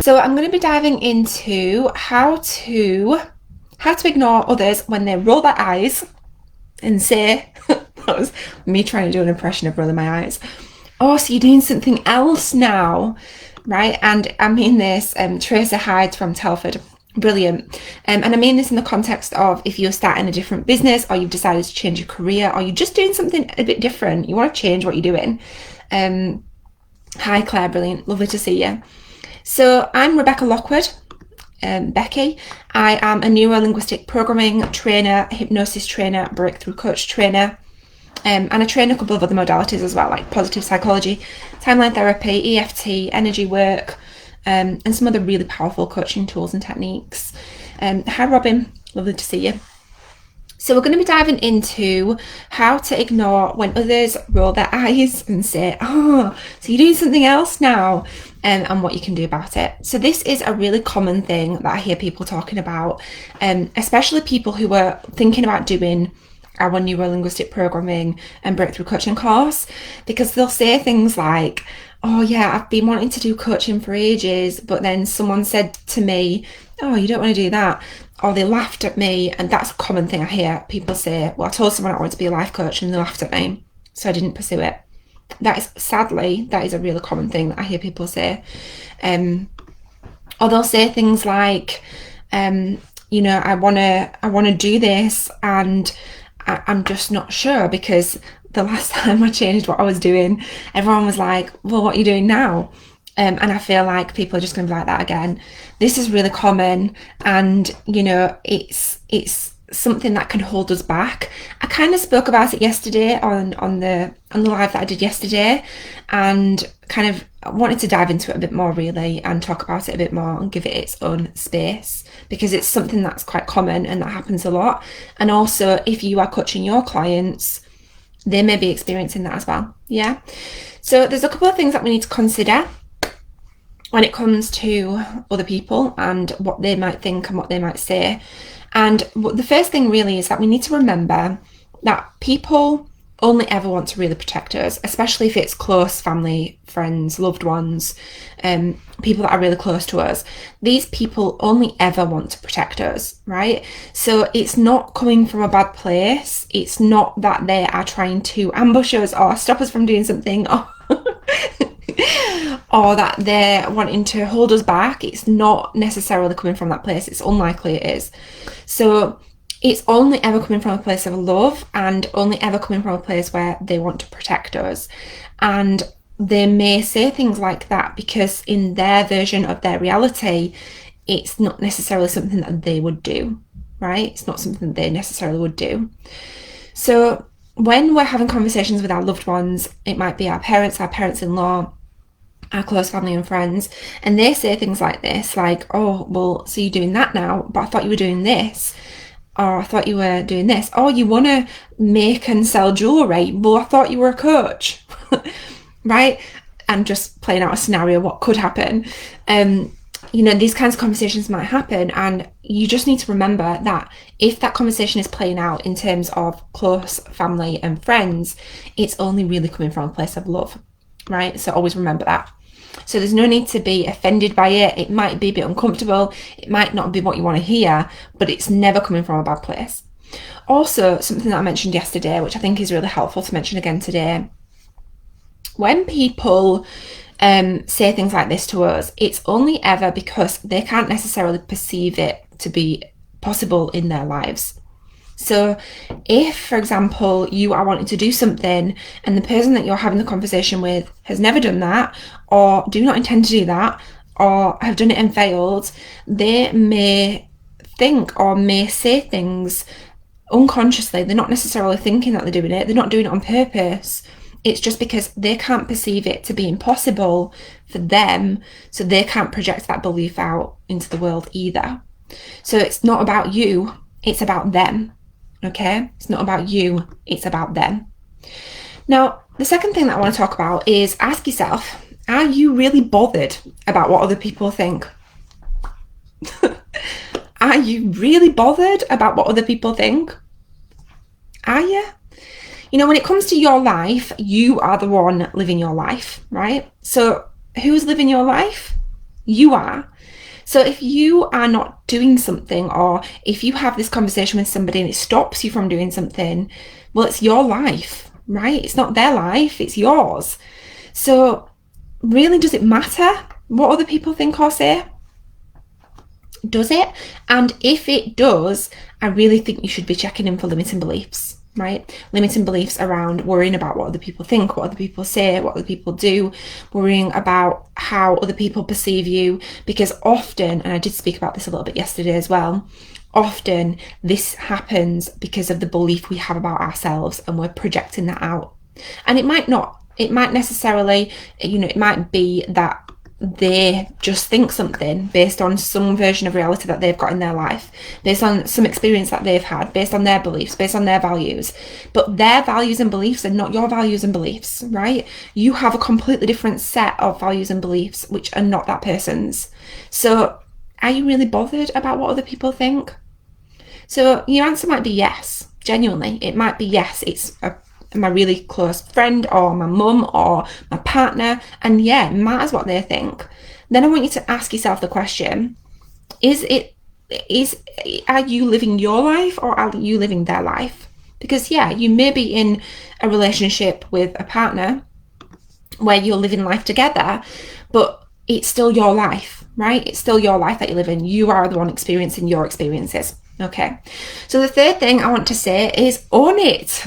So I'm going to be diving into how to ignore others when they roll their eyes and say, that was me trying to do an impression of rolling my eyes. Oh, so you're doing something else now, right? And I mean this, Tracer Hyde from Telford, brilliant. And I mean this in the context of if you're starting a different business, or you've decided to change your career, or you're just doing something a bit different, you want to change what you're doing. Hi Claire, brilliant, lovely to see you. So I'm Rebecca Lockwood, Becky. I am a neuro-linguistic programming trainer, hypnosis trainer, breakthrough coach trainer, and I train a couple of other modalities as well, like positive psychology, timeline therapy, EFT, energy work, and some other really powerful coaching tools and techniques. Hi Robin, lovely to see you. So we're going to be diving into how to ignore when others roll their eyes and say, oh, so you're doing something else now, and what you can do about it. So this is a really common thing that I hear people talking about, especially people who are thinking about doing our neuro-linguistic programming and breakthrough coaching course, because they'll say things like, oh yeah, I've been wanting to do coaching for ages, but then someone said to me, oh, you don't want to do that. Or they laughed at me. And that's a common thing I hear people say, well, I told someone I wanted to be a life coach and they laughed at me, so I didn't pursue it. That is a really common thing that I hear people say. Or they'll say things like, I want to do this and I'm just not sure, because the last time I changed what I was doing, everyone was like, well, what are you doing now? And I feel like people are just going to be like that again. This is really common, and it's something that can hold us back. I kind of spoke about it yesterday on the live that I did yesterday, and kind of wanted to dive into it a bit more really, and talk about it a bit more and give it its own space, because it's something that's quite common and that happens a lot. And also, if you are coaching your clients, they may be experiencing that as well. Yeah. So there's a couple of things that we need to consider when it comes to other people and what they might think and what they might say. And the first thing really is that we need to remember that people only ever want to really protect us, especially if it's close family, friends, loved ones, people that are really close to us. These people only ever want to protect us, right? So it's not coming from a bad place. It's not that they are trying to ambush us or stop us from doing something, or that they're wanting to hold us back. It's not necessarily coming from that place. It's unlikely it is. So it's only ever coming from a place of love, and only ever coming from a place where they want to protect us. And they may say things like that because in their version of their reality, it's not necessarily something that they would do, right? It's not something that they necessarily would do. So when we're having conversations with our loved ones, it might be our parents-in-law, our close family and friends, and they say things like this, like, oh, well, so you're doing that now, but I thought you were doing this, or I thought you were doing this. Oh, you want to make and sell jewellery? Well, I thought you were a coach, right? And just playing out a scenario, what could happen. These kinds of conversations might happen, and you just need to remember that if that conversation is playing out in terms of close family and friends, it's only really coming from a place of love, right? So always remember that. So there's no need to be offended by it. It might be a bit uncomfortable. It might not be what you want to hear, but it's never coming from a bad place. Also, something that I mentioned yesterday, which I think is really helpful to mention again today, when people say things like this to us, it's only ever because they can't necessarily perceive it to be possible in their lives. So if, for example, you are wanting to do something and the person that you're having the conversation with has never done that, or do not intend to do that, or have done it and failed, they may think or may say things unconsciously. They're not necessarily thinking that they're doing it. They're not doing it on purpose. It's just because they can't perceive it to be impossible for them, so they can't project that belief out into the world either. So it's not about you, it's about them. Okay, it's not about you, it's about them. Now, the second thing that I want to talk about is ask yourself, are you really bothered about what other people think? Are you really bothered about what other people think? Are you? When it comes to your life, you are the one living your life, right? So who's living your life? You are. So if you are not doing something, or if you have this conversation with somebody and it stops you from doing something, well, it's your life, right? It's not their life, it's yours. So really, does it matter what other people think or say? Does it? And if it does, I really think you should be checking in for limiting beliefs, right? Limiting beliefs around worrying about what other people think, what other people say, what other people do, worrying about how other people perceive you. Because often, and I did speak about this a little bit yesterday as well, often this happens because of the belief we have about ourselves, and we're projecting that out. And it might necessarily, it might be that they just think something based on some version of reality that they've got in their life, based on some experience that they've had, based on their beliefs, based on their values. But their values and beliefs are not your values and beliefs, right? You have a completely different set of values and beliefs which are not that person's. So are you really bothered about what other people think? So your answer might be yes. Genuinely, it might be yes. It's my really close friend or my mum or my partner, and yeah, it matters what they think. Then I want you to ask yourself the question, are you living your life, or are you living their life? Because yeah, you may be in a relationship with a partner where you're living life together, but it's still your life, right? It's still your life that you live in. You are the one experiencing your experiences. Okay, so the third thing I want to say is own it.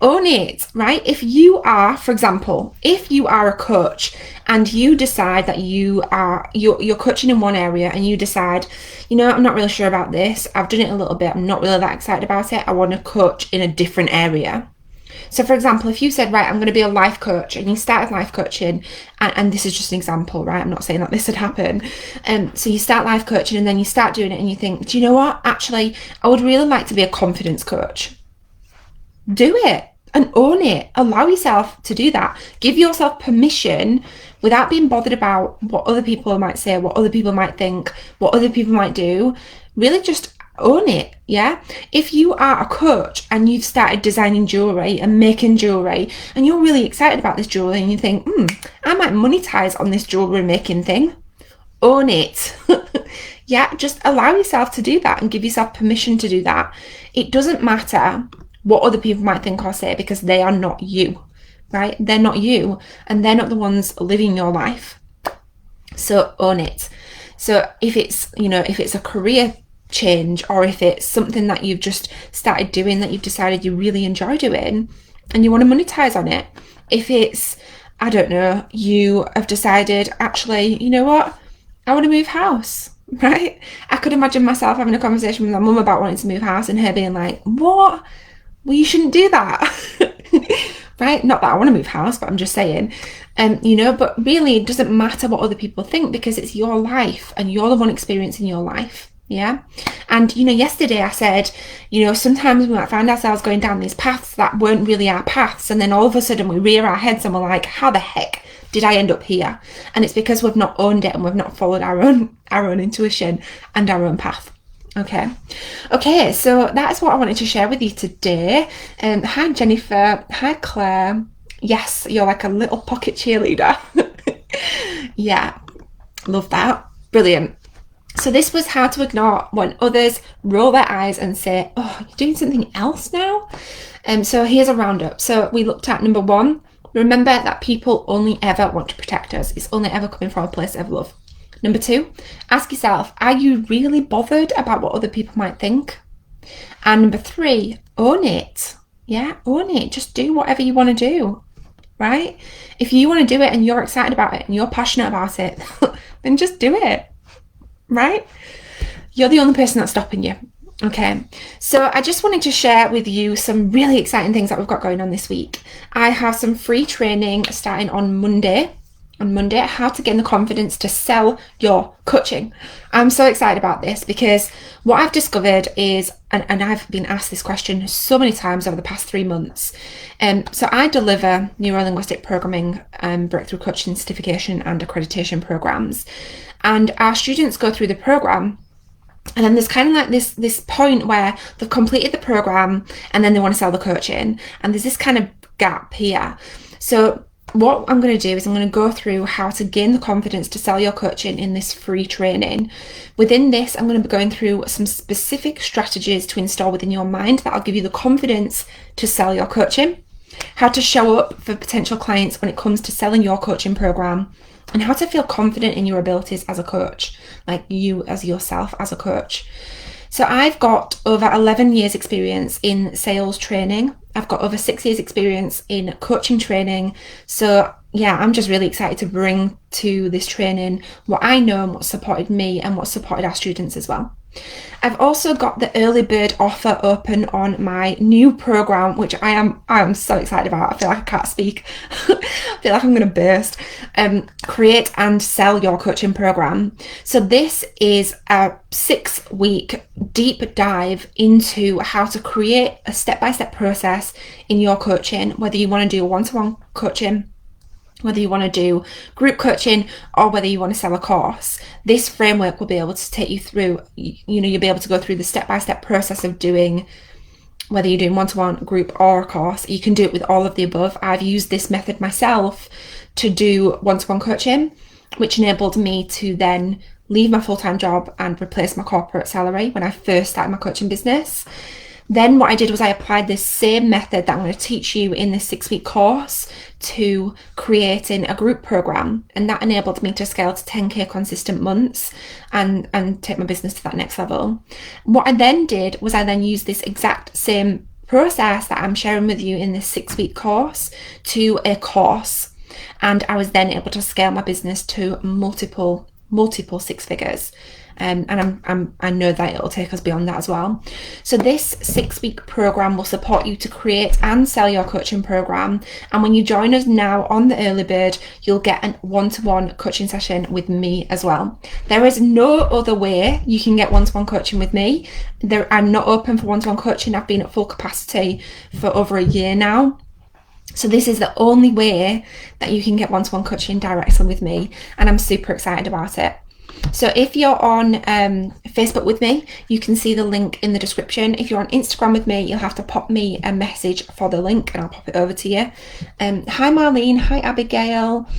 Own it, right? If you are, for example, if you are a coach and you decide that you're coaching in one area, and you decide, I'm not really sure about this, I've done it a little bit, I'm not really that excited about it, I want to coach in a different area. So for example, if you said, right, I'm going to be a life coach, and you started life coaching, and this is just an example, right? I'm not saying that this would happen. So you start life coaching, and then you start doing it, and you think, do you know what? Actually, I would really like to be a confidence coach. Do it and own it. Allow yourself to do that. Give yourself permission without being bothered about what other people might say, what other people might think, what other people might do. Really just own it, yeah? If you are a coach and you've started designing jewellery and making jewellery, and you're really excited about this jewellery, and you think, I might monetize on this jewellery making thing, own it. Yeah, just allow yourself to do that and give yourself permission to do that. It doesn't matter what other people might think or say, because they are not you, right? They're not you, and they're not the ones living your life. So own it. So if it's a career change, or if it's something that you've just started doing that you've decided you really enjoy doing and you want to monetize on it, if it's, I don't know, you have decided, actually, you know what, I want to move house, right? I could imagine myself having a conversation with my mum about wanting to move house, and her being like, what? Well, you shouldn't do that. Right? Not that I want to move house, but I'm just saying, but really it doesn't matter what other people think, because it's your life and you're the one experiencing your life. Yeah. And, yesterday I said, sometimes we might find ourselves going down these paths that weren't really our paths. And then all of a sudden we rear our heads and we're like, how the heck did I end up here? And it's because we've not owned it, and we've not followed our own intuition and our own path. Okay, so that's what I wanted to share with you today. Hi Jennifer, hi Claire. Yes, you're like a little pocket cheerleader. Yeah, love that. Brilliant. So this was how to ignore when others roll their eyes and say, oh, you're doing something else now? So here's a roundup. So we looked at number 1, remember that people only ever want to protect us. It's only ever coming from a place of love. Number 2, ask yourself, are you really bothered about what other people might think? And number 3, own it. Yeah, own it. Just do whatever you want to do, right? If you want to do it and you're excited about it and you're passionate about it, then just do it, right? You're the only person that's stopping you. Okay, so I just wanted to share with you some really exciting things that we've got going on this week. I have some free training starting on Monday, how to gain the confidence to sell your coaching. I'm so excited about this, because what I've discovered is, and I've been asked this question so many times over the past 3 months. So I deliver neuro-linguistic programming, breakthrough coaching certification and accreditation programs. And our students go through the program, and then there's kind of like this point where they've completed the program and then they want to sell the coaching. And there's this kind of gap here. So what I'm going to do is I'm going to go through how to gain the confidence to sell your coaching in this free training. Within this, I'm going to be going through some specific strategies to install within your mind that will give you the confidence to sell your coaching, how to show up for potential clients when it comes to selling your coaching program, and how to feel confident in your abilities as a coach, like you as yourself as a coach. So I've got over 11 years experience in sales training. I've got over 6 years experience in coaching training. So yeah, I'm just really excited to bring to this training what I know and what supported me and what supported our students as well. I've also got the early bird offer open on my new program, which I am so excited about. I feel like I can't speak. I feel like I'm going to burst. Create and sell your coaching program. So this is a 6-week deep dive into how to create a step-by-step process in your coaching, whether you want to do one-to-one coaching, whether you want to do group coaching, or whether you want to sell a course. This framework will be able to take you through, you'll be able to go through the step-by-step process of doing, whether you're doing one-to-one, group, or a course. You can do it with all of the above. I've used this method myself to do one-to-one coaching, which enabled me to then leave my full-time job and replace my corporate salary when I first started my coaching business. Then what I did was I applied this same method that I'm going to teach you in this 6-week course to creating a group program, and that enabled me to scale to 10k consistent months and take my business to that next level. What I then did was I then used this exact same process that I'm sharing with you in this 6-week course to a course, and I was then able to scale my business to multiple 6 figures. And I know that it'll take us beyond that as well. So this 6-week program will support you to create and sell your coaching program. And when you join us now on the early bird, you'll get a one-to-one coaching session with me as well. There is no other way you can get one-to-one coaching with me. I'm not open for one-to-one coaching. I've been at full capacity for over a year now. So this is the only way that you can get one-to-one coaching directly with me, and I'm super excited about it. So if you're on Facebook with me, you can see the link in the description. If you're on Instagram with me, you'll have to pop me a message for the link and I'll pop it over to you. Hi Marlene, hi Abigail.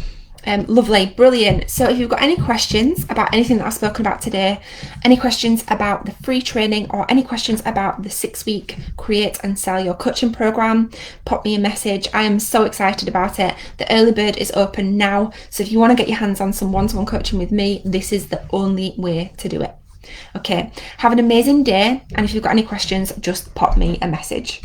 Lovely, brilliant. So if you've got any questions about anything that I've spoken about today, any questions about the free training, or any questions about the 6-week create and sell your coaching program, pop me a message. I am so excited about it. The early bird is open now, so if you want to get your hands on some one-to-one coaching with me, this is the only way to do it. Okay, have an amazing day, and if you've got any questions, just pop me a message.